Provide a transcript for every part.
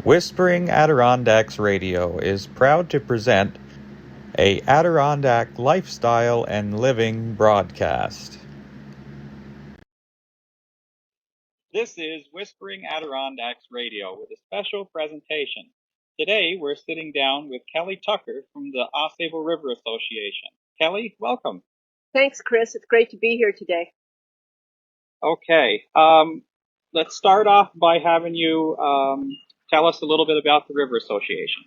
Whispering Adirondacks Radio is proud to present a Adirondack lifestyle and living broadcast. This is Whispering Adirondacks Radio with a special presentation. Today we're sitting down with Kelley Tucker from the Au Sable River Association. Kelley, welcome. Thanks, Chris. It's great to be here today. Okay, let's start off by having you tell us a little bit about the River Association.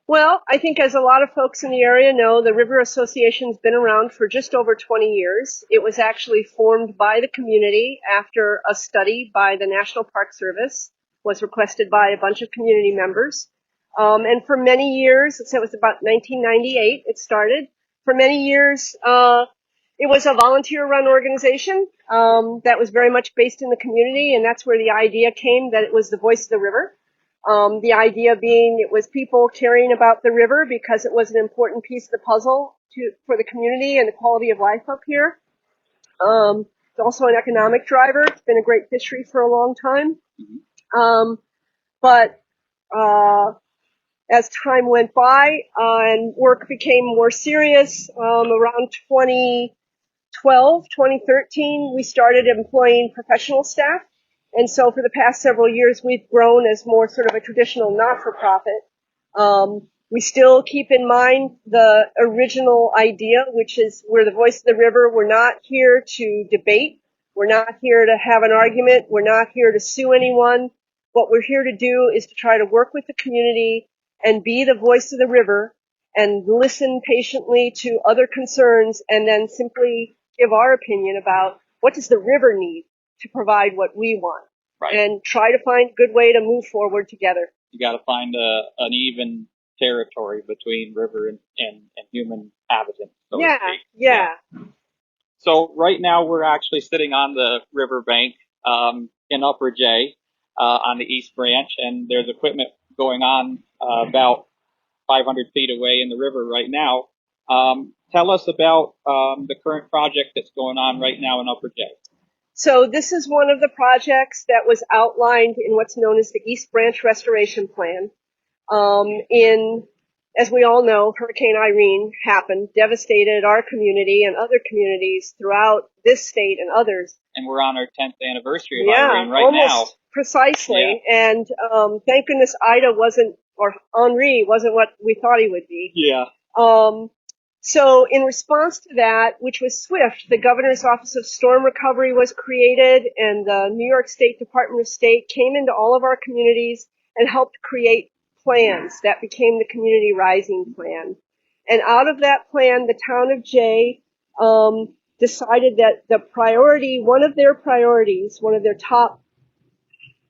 Well, I think as a lot of folks in the area know, the River Association's been around for just over 20 years. It was actually formed by the community after a study by the National Park Service was requested by a bunch of community members. And for many years, it was about 1998 it started. For many years, it was a volunteer-run organization that was very much based in the community, and that's where the idea came that it was the voice of the river. The idea being it was people caring about the river because it was an important piece of the puzzle for the community and the quality of life up here. It's also an economic driver. It's been a great fishery for a long time. But as time went by and work became more serious, around 2012, 2013, we started employing professional staff. And so for the past several years, we've grown as more sort of a traditional not-for-profit. We still keep in mind the original idea, which is we're the voice of the river. We're not here to debate. We're not here to have an argument. We're not here to sue anyone. What we're here to do is to try to work with the community and be the voice of the river and listen patiently to other concerns and then simply give our opinion about what does the river need to provide what we want, right, and try to find a good way to move forward together. You got to find an even territory between river and human inhabitants. So to speak. Yeah. So right now we're actually sitting on the riverbank in Upper J on the East Branch, and there's equipment going on about 500 feet away in the river right now. Tell us about the current project that's going on right now in Upper J. So this is one of the projects that was outlined in what's known as the East Branch Restoration Plan. As we all know, Hurricane Irene happened, devastated our community and other communities throughout this state and others. And we're on our 10th anniversary of Irene right now. Almost precisely. Yeah. And thank goodness Henri wasn't what we thought he would be. Yeah. So in response to that, which was swift, the Governor's Office of Storm Recovery was created, and the New York State Department of State came into all of our communities and helped create plans that became the Community Rising Plan. And out of that plan, the town of Jay decided that one of their top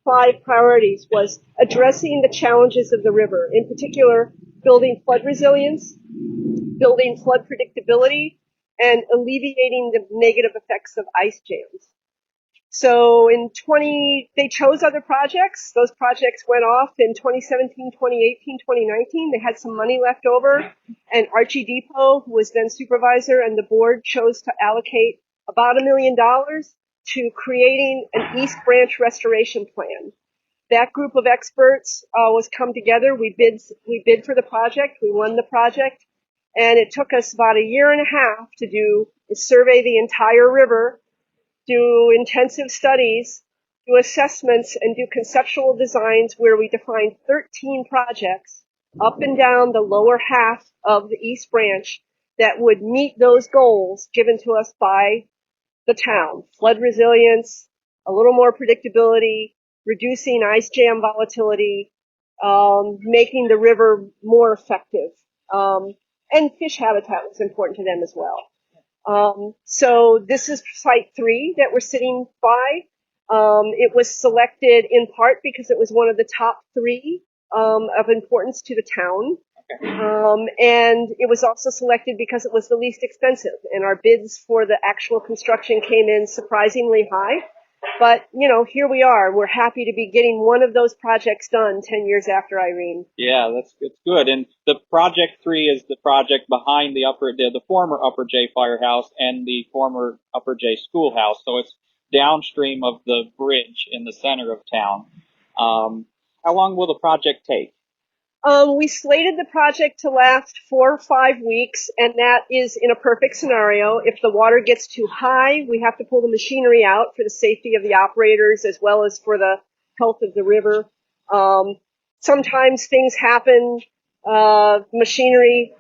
5 priorities was addressing the challenges of the river, in particular building flood resilience, building flood predictability, and alleviating the negative effects of ice jams. So they chose other projects. Those projects went off in 2017, 2018, 2019. They had some money left over, and Archie Depot, who was then supervisor, and the board chose to allocate about $1 million to creating an East Branch restoration plan. That group of experts was come together. We bid for the project. We won the project. And it took us about 1.5 years to survey the entire river, do intensive studies, do assessments, and do conceptual designs where we defined 13 projects up and down the lower half of the East Branch that would meet those goals given to us by the town. Flood resilience, a little more predictability, reducing ice jam volatility, making the river more effective. And fish habitat was important to them as well. So this is Site 3 that we're sitting by. It was selected in part because it was one of the top 3 of importance to the town. And it was also selected because it was the least expensive, and our bids for the actual construction came in surprisingly high. But, here we are. We're happy to be getting one of those projects done 10 years after Irene. Yeah, that's good. And the Project 3 is the project behind the former Upper J Firehouse and the former Upper J Schoolhouse. So it's downstream of the bridge in the center of town. How long will the project take? We slated the project to last 4 or 5 weeks, and that is in a perfect scenario. If the water gets too high, we have to pull the machinery out for the safety of the operators as well as for the health of the river. Sometimes things happen, machinery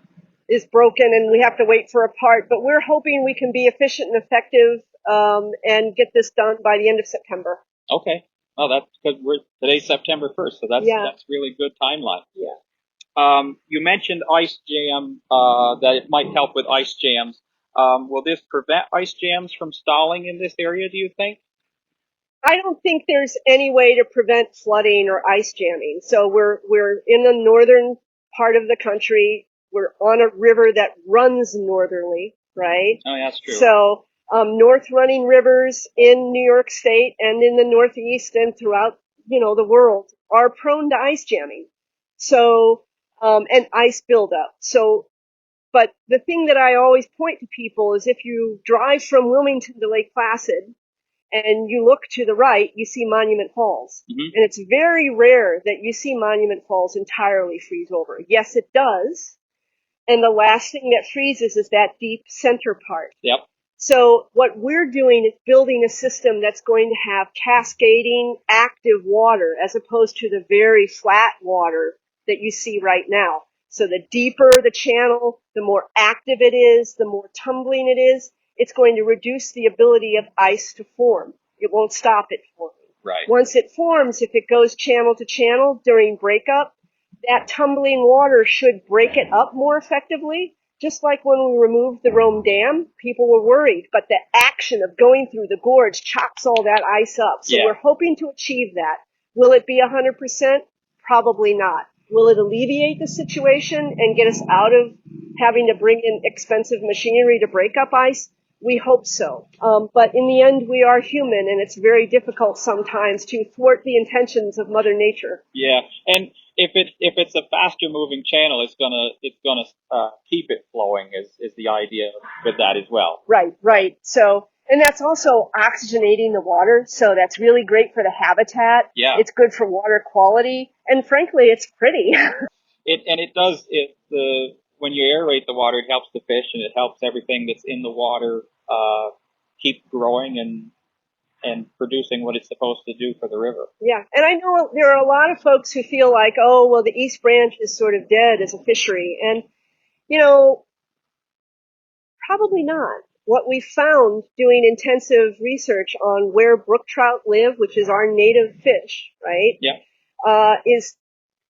is broken and we have to wait for a part, but we're hoping we can be efficient and effective and get this done by the end of September. Okay. Oh, that's because today's September 1st, so that's really good timeline. Yeah. You mentioned ice jam, that it might help with ice jams. Will this prevent ice jams from stalling in this area, do you think? I don't think there's any way to prevent flooding or ice jamming. So we're in the northern part of the country. We're on a river that runs northerly, right? Oh, yeah, that's true. So north running rivers in New York State and in the Northeast and throughout, the world are prone to ice jamming. So and ice buildup. So, but the thing that I always point to people is if you drive from Wilmington to Lake Placid and you look to the right, you see Monument Falls. Mm-hmm. And it's very rare that you see Monument Falls entirely freeze over. Yes, it does. And the last thing that freezes is that deep center part. Yep. So what we're doing is building a system that's going to have cascading active water as opposed to the very flat water that you see right now. So the deeper the channel, the more active it is, the more tumbling it is, it's going to reduce the ability of ice to form. It won't stop it forming. Right. Once it forms, if it goes channel to channel during breakup, that tumbling water should break it up more effectively. Just like when we removed the Rome Dam, people were worried, but the action of going through the gorge chops all that ice up. So we're hoping to achieve that. Will it be 100%? Probably not. Will it alleviate the situation and get us out of having to bring in expensive machinery to break up ice? We hope so. But in the end, we are human, and it's very difficult sometimes to thwart the intentions of Mother Nature. Yeah, and if it's a faster moving channel, it's gonna keep it flowing. Is the idea with that as well? Right. So, and that's also oxygenating the water. So that's really great for the habitat. Yeah, it's good for water quality, and frankly, it's pretty. When you aerate the water, it helps the fish and it helps everything that's in the water keep growing and producing what it's supposed to do for the river. Yeah, and I know there are a lot of folks who feel like, oh, well, the East Branch is sort of dead as a fishery. And, probably not. What we found doing intensive research on where brook trout live, which is our native fish, right? Yeah. Is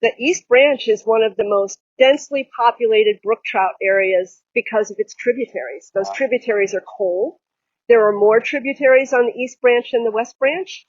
the East Branch is one of the most densely populated brook trout areas because of its tributaries. Those tributaries are cold. There are more tributaries on the East Branch than the West Branch.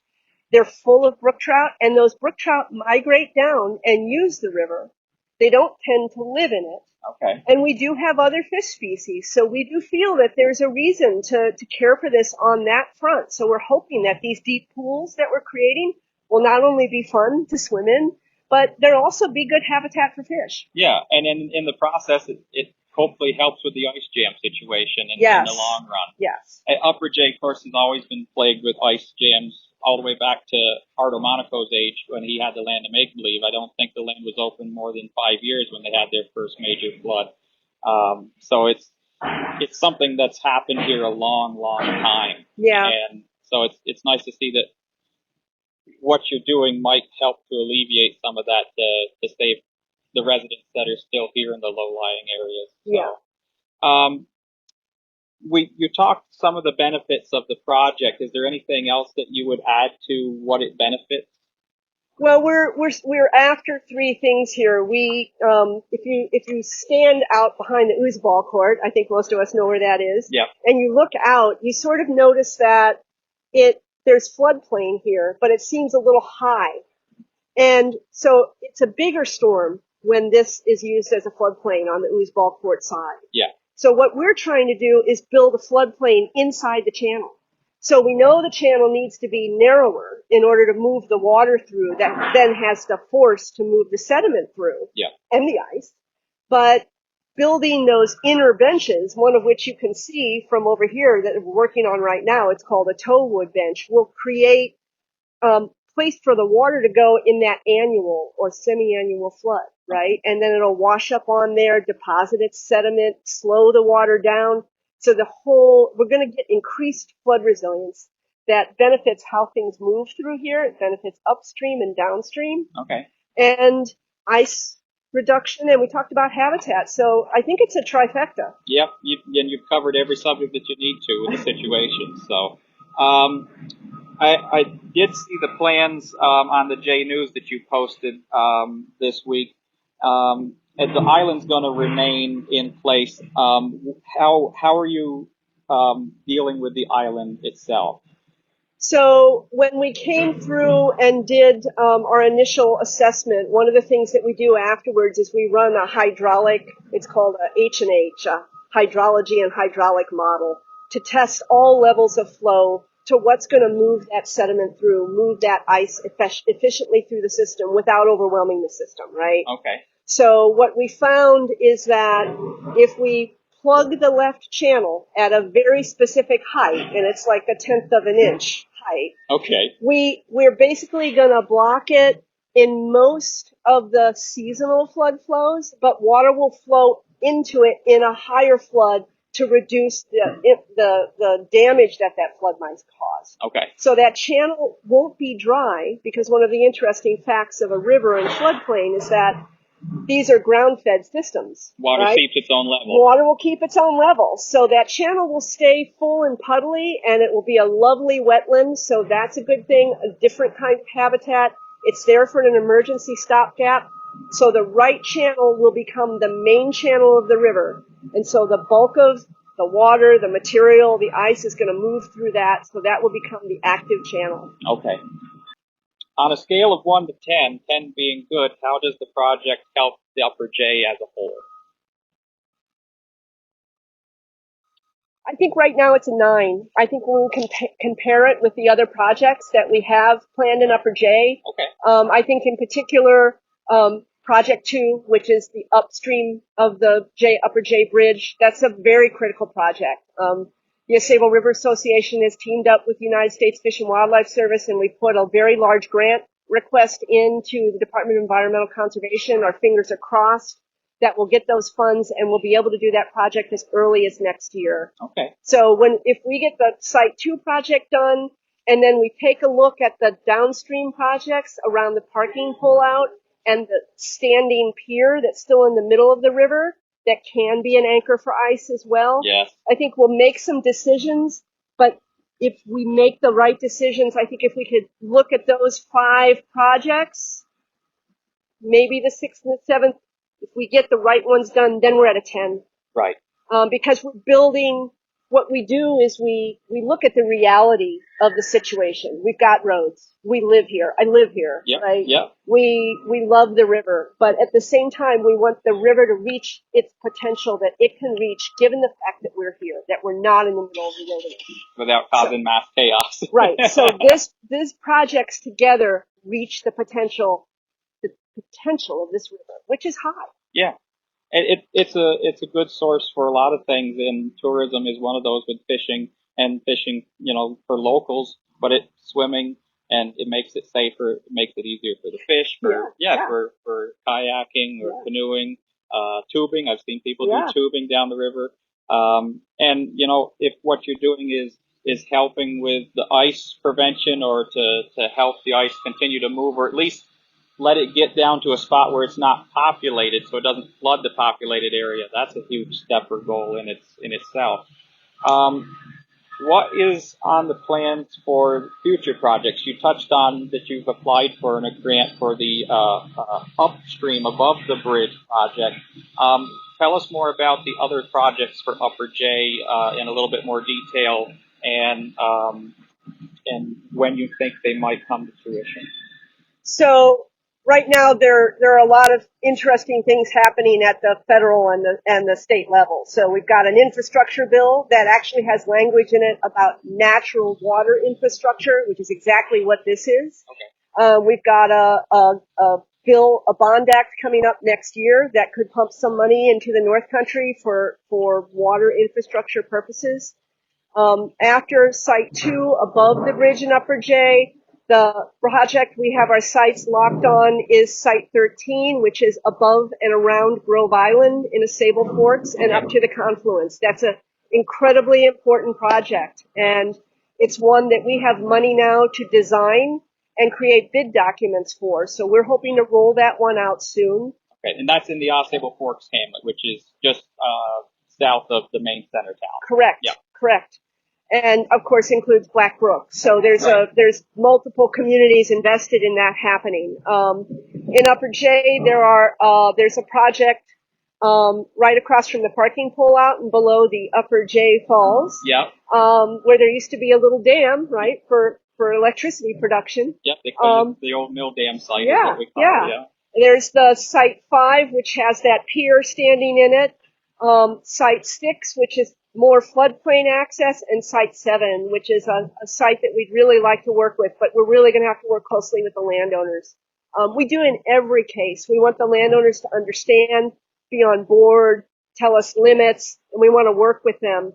They're full of brook trout, and those brook trout migrate down and use the river. They don't tend to live in it. Okay. And we do have other fish species, so we do feel that there's a reason to care for this on that front. So we're hoping that these deep pools that we're creating will not only be fun to swim in, but they'll also be good habitat for fish. Yeah, and in the process, it hopefully helps with the ice jam situation in the long run. Yes. Upper J, of course, has always been plagued with ice jams all the way back to Arto Monaco's age when he had the land of make-believe. I don't think the land was open more than 5 years when they had their first major flood. So it's something that's happened here a long, long time. Yeah. And so it's nice to see that what you're doing might help to alleviate some of that to save the residents that are still here in the low-lying areas. So, you talked some of the benefits of the project. Is there anything else that you would add to what it benefits? Well, we're after three things here. We, if you stand out behind the Ousabale court, I think most of us know where that is. Yeah. And you look out, you sort of notice that there's floodplain here, but it seems a little high. And so it's a bigger storm when this is used as a floodplain on the Ousabale court side. Yeah. So what we're trying to do is build a floodplain inside the channel. So we know the channel needs to be narrower in order to move the water through that then has the force to move the sediment through and the ice. But building those inner benches, one of which you can see from over here that we're working on right now, it's called a towwood bench, will create place for the water to go in that annual or semi-annual flood, right? And then it'll wash up on there, deposit its sediment, slow the water down. So we're going to get increased flood resilience that benefits how things move through here. It benefits upstream and downstream. Okay. And ice reduction, and we talked about habitat. So I think it's a trifecta. Yep, you've covered every subject that you need to with the situation. So I did see the plans on the J News that you posted this week. And the island's going to remain in place. How are you dealing with the island itself? So when we came through and did our initial assessment, one of the things that we do afterwards is we run a hydraulic, it's called a H&H, a hydrology and hydraulic model, to test all levels of flow to what's going to move that sediment through, move that ice efficiently through the system without overwhelming the system, right? Okay. So what we found is that if we plug the left channel at a very specific height, and it's like 1/10 of an inch height. Okay. We're basically going to block it in most of the seasonal flood flows, but water will flow into it in a higher flood to reduce the damage that flood might cause. Okay. So that channel won't be dry, because one of the interesting facts of a river and floodplain is that these are ground-fed systems. Water right? keeps its own level. Water will keep its own level. So that channel will stay full and puddly, and it will be a lovely wetland. So that's a good thing, a different kind of habitat. It's there for an emergency stopgap. So the right channel will become the main channel of the river. And so the bulk of the water, the material, the ice is going to move through that. So that will become the active channel. Okay. On a scale of 1 to 10, 10 being good, how does the project help the Upper J as a whole? I think right now it's a 9. I think when we compare it with the other projects that we have planned in Upper J, okay. I think in particular, Project 2, which is the upstream of the Upper J Bridge, that's a very critical project. The Au Sable River Association has teamed up with the United States Fish and Wildlife Service, and we put a very large grant request into the Department of Environmental Conservation. Our fingers are crossed that we'll get those funds, and we'll be able to do that project as early as next year. Okay. So if we get the Site 2 project done, and then we take a look at the downstream projects around the parking pullout and the standing pier that's still in the middle of the river, that can be an anchor for ice as well. Yes. I think we'll make some decisions, but if we make the right decisions, I think if we could look at those 5 projects, maybe the 6th and the 7th, if we get the right ones done, then we're at a 10. Right. Because we're building, what we do is we look at the reality of the situation. We've got roads. We live here. I live here. Yep. Right? Yep. We love the river, but at the same time, we want the river to reach its potential that it can reach, given the fact that we're here, that we're not in the middle of the wilderness. Without causing mass chaos. Right. So these projects together reach the potential of this river, which is high. Yeah. It's a good source for a lot of things, and tourism is one of those with fishing, for locals, but it's swimming, and it makes it safer, it makes it easier for the fish, for kayaking or canoeing, tubing. I've seen people do tubing down the river. And if what you're doing is helping with the ice prevention, or to help the ice continue to move, or at least let it get down to a spot where it's not populated, so it doesn't flood the populated area. That's a huge step or goal in itself. What is on the plans for future projects? You touched on that you've applied for a grant for the upstream above the bridge project. Tell us more about the other projects for Upper J in a little bit more detail, and when you think they might come to fruition. So right now, there are a lot of interesting things happening at the federal and the state level. So we've got an infrastructure bill that actually has language in it about natural water infrastructure, which is exactly what this is. Okay. We've got a bond act coming up next year that could pump some money into the North Country for water infrastructure purposes. After Site 2, above the bridge in Upper J, The project we have our sites locked on is Site 13, which is above and around Grove Island in Au Sable Forks and up to the confluence. That's an incredibly important project, and it's one that we have money now to design and create bid documents for. So we're hoping to roll that one out soon. Okay, and that's in the Au Sable Forks hamlet, which is just south of the main center town. Correct. Yeah. Correct. And of course includes Black Brook. So there's Right. there's multiple communities invested in that happening. In Upper J, there's a project right across from the parking pole out and below the Upper J Falls. Yep. Where there used to be a little dam, right, for electricity production. Yep. They call it the old mill dam site. Yeah. Is what we call it, yeah. There's the Site 5, which has that pier standing in it. Site 6, which is more floodplain access, and Site 7, which is a site that we'd really like to work with, but we're really going to have to work closely with the landowners. We do in every case. We want the landowners to understand, be on board, tell us limits, and we want to work with them.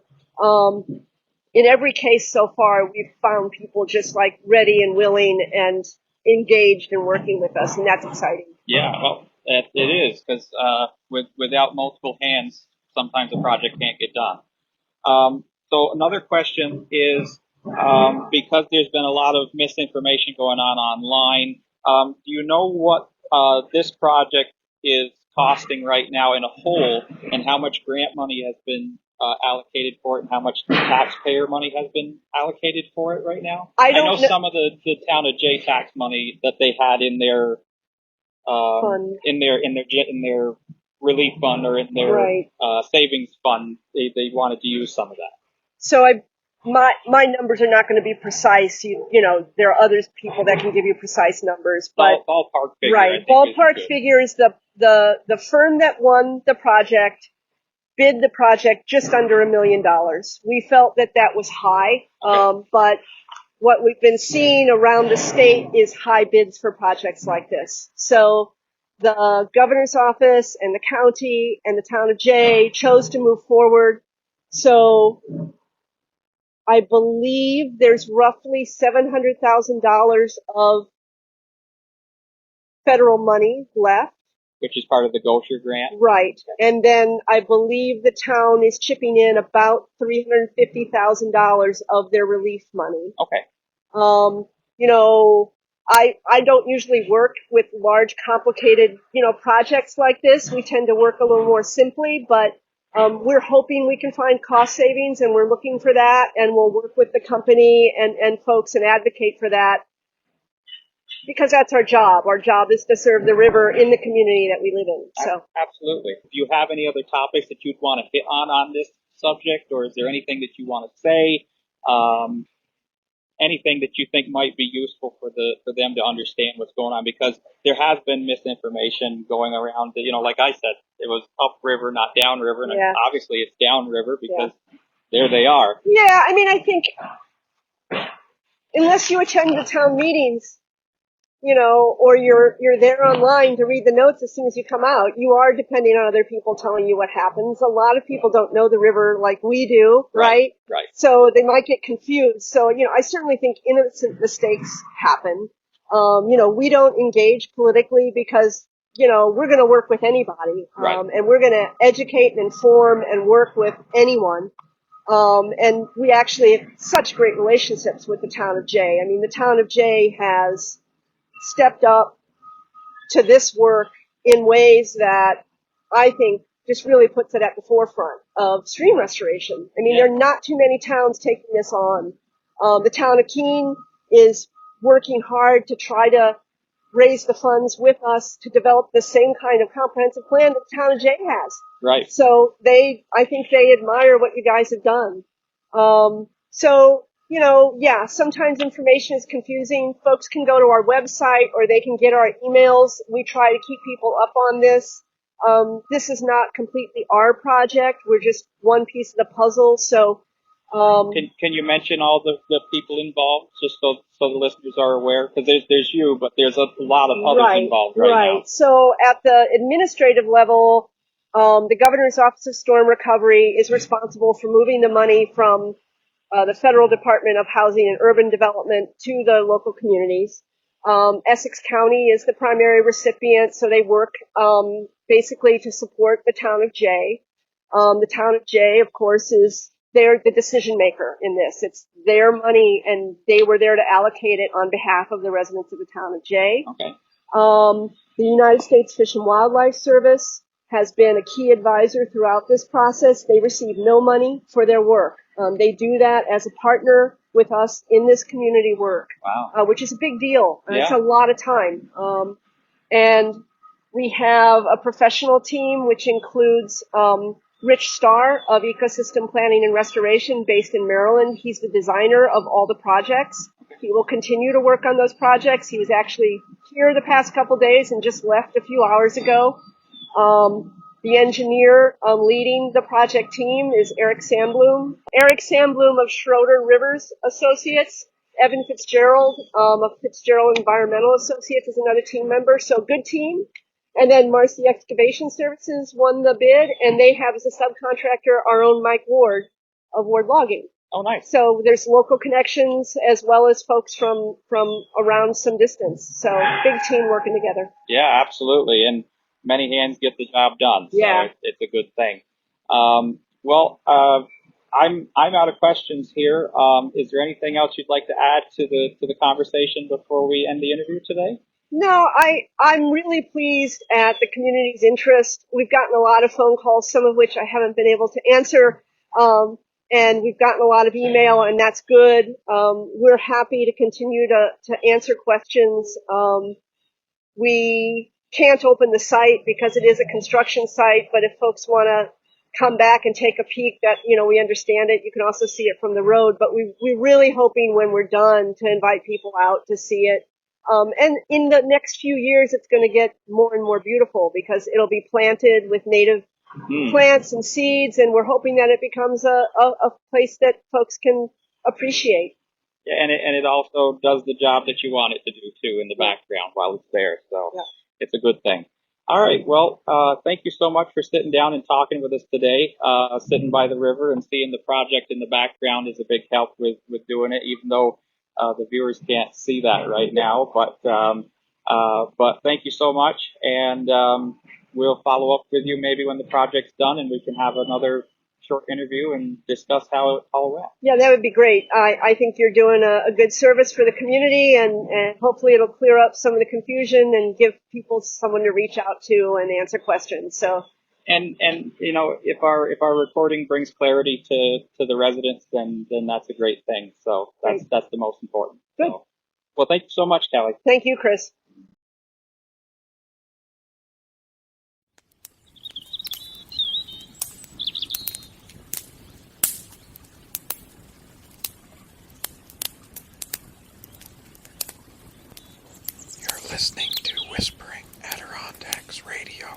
In every case so far, we've found people just like ready and willing and engaged in working with us, and that's exciting. Yeah, well, it is, because without multiple hands, sometimes a project can't get done. So another question is, because there's been a lot of misinformation going on online, do you know what this project is costing right now in a whole, and how much grant money has been allocated for it, and how much taxpayer money has been allocated for it right now? I know some of the town of J tax money that they had in their in their relief fund or in their savings fund, they wanted to use some of that. So my numbers are not going to be precise. You know, there are other people that can give you precise numbers, but ballpark figure. Right, ballpark figures. The firm that won the project bid the project just under $1 million. We felt that was high, but what we've been seeing around the state is high bids for projects like this. So the governor's office and the county and the town of Jay chose to move forward. So I believe there's roughly $700,000 of federal money left. Which is part of the Gosher grant. Right. And then I believe the town is chipping in about $350,000 of their relief money. Okay. You know, I don't usually work with large, complicated, projects like this. We tend to work a little more simply, but we're hoping we can find cost savings, and we're looking for that, and we'll work with the company and folks and advocate for that, because that's our job. Our job is to serve the river in the community that we live in. So absolutely. Do you have any other topics that you'd want to hit on this subject, or is there anything that you want to say? Anything that you think might be useful for them to understand what's going on, because there has been misinformation going around. Like I said, it was upriver, not downriver, and obviously it's downriver because there they are. Yeah, I mean, I think unless you attend the town meetings, or you're there online to read the notes as soon as you come out, you are depending on other people telling you what happens. A lot of people don't know the river like we do, right? Right. So they might get confused. So, I certainly think innocent mistakes happen. We don't engage politically because, we're going to work with anybody. And we're going to educate and inform and work with anyone. And we actually have such great relationships with the town of Jay. I mean, the town of Jay has stepped up to this work in ways that I think just really puts it at the forefront of stream restoration. I mean, there are not too many towns taking this on. The town of Keene is working hard to try to raise the funds with us to develop the same kind of comprehensive plan that the town of Jay has. Right. So I think they admire what you guys have done. Sometimes information is confusing. Folks can go to our website or they can get our emails. We try to keep people up on this. This is not completely our project. We're just one piece of the puzzle. So, can you mention all the people involved, just so the listeners are aware? Because there's you, but there's a lot of others involved right now. So at the administrative level, the Governor's Office of Storm Recovery is responsible for moving the money from the Federal Department of Housing and Urban Development to the local communities. Essex County is the primary recipient, so they work basically to support the town of Jay. The town of Jay, of course, they're the decision maker in this. It's their money, and they were there to allocate it on behalf of the residents of the town of Jay. Okay. The United States Fish and Wildlife Service has been a key advisor throughout this process. They receive no money for their work. They do that as a partner with us in this community work, wow. Which is a big deal. Yeah. It's a lot of time. And we have a professional team, which includes Rich Starr of Ecosystem Planning and Restoration based in Maryland. He's the designer of all the projects. He will continue to work on those projects. He was actually here the past couple days and just left a few hours ago. The engineer leading the project team is Eric Sandblum. Eric Sandblum of Schroeder Rivers Associates. Evan Fitzgerald of Fitzgerald Environmental Associates is another team member. So good team. And then Marcy Excavation Services won the bid, and they have as a subcontractor our own Mike Ward of Ward Logging. Oh, nice. So there's local connections as well as folks from around some distance. So big team working together. Yeah, absolutely. And many hands get the job done. So yeah. It's a good thing. I'm out of questions here. Is there anything else you'd like to add to the conversation before we end the interview today? No, I'm really pleased at the community's interest. We've gotten a lot of phone calls, some of which I haven't been able to answer. And we've gotten a lot of email, and that's good. We're happy to continue to answer questions. We can't open the site because it is a construction site, but if folks want to come back and take a peek, that, we understand it. You can also see it from the road, but we're really hoping when we're done to invite people out to see it. And in the next few years, it's going to get more and more beautiful because it'll be planted with native plants and seeds, and we're hoping that it becomes a place that folks can appreciate. Yeah, and it also does the job that you want it to do too in the background while it's there. So It's a good thing. All right. Well, thank you so much for sitting down and talking with us today. Sitting by the river and seeing the project in the background is a big help with doing it, even though the viewers can't see that right now. But thank you so much, and we'll follow up with you maybe when the project's done, and we can have another short interview and discuss how it all went. Yeah, that would be great. I think you're doing a good service for the community, and hopefully it'll clear up some of the confusion and give people someone to reach out to and answer questions. So. And if our recording brings clarity to the residents, then that's a great thing. So that's the most important. Good. So, well, thank you so much, Kelley. Thank you, Chris. You're listening to Whispering Adirondacks Radio.